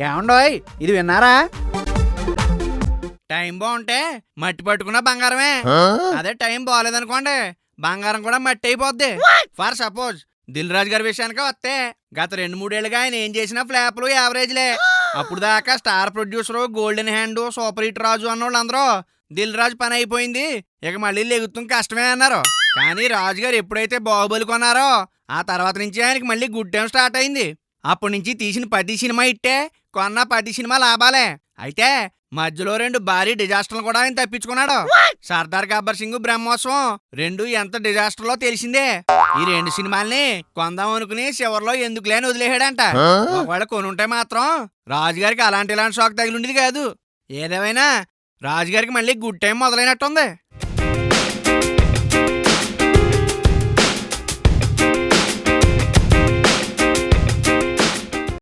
ఏమండోయ్ ఇది విన్నారా? టైం బాగుంటే మట్టి పట్టుకున్న బంగారమే. అదే టైం బాగాలేదనుకోండి బంగారం కూడా మట్టి అయిపోద్ది. ఫర్ సపోజ్ దిల్ రాజు గారి విషయానికి వస్తే గత 2-3 ఏళ్ళుగా ఆయన ఏం చేసినా ఫ్లాప్లు యావరేజ్లే. అప్పుడు దాకా star producer, golden hand, super hit Raju అన్నోళ్ళందరూ దిల్ రాజు పని అయిపోయింది ఇక మళ్ళీ లెగుతాం కష్టమే అన్నారు. కానీ రాజుగారు ఎప్పుడైతే బాహుబలి కొన్నారో ఆ తర్వాత నుంచి ఆయనకి మళ్ళీ గుడ్ టైం స్టార్ట్ అయింది. అప్పటి నుంచి తీసిన 10 సినిమా ఇట్టే, కొన్న 10 సినిమా లాభాలే. అయితే మధ్యలో 2 భారీ డిజాస్టర్లు కూడా ఆయన తప్పించుకున్నాడు. సర్దార్ గబ్బర్ సింగ్, బ్రహ్మోత్సవం 2 ఎంత డిజాస్టర్లో తెలిసిందే. ఈ 2 సినిమాల్ని కొందాం అనుకుని చివరిలో ఎందుకులే అని వదిలేసాడంట. ఒకవేళ కొనుంటే మాత్రం రాజుగారికి ఇలాంటి షాక్ తగిలిండేది కాదు. ఏదేమైనా రాజుగారికి మళ్ళీ గుడ్ టైం మొదలైనట్టుంది.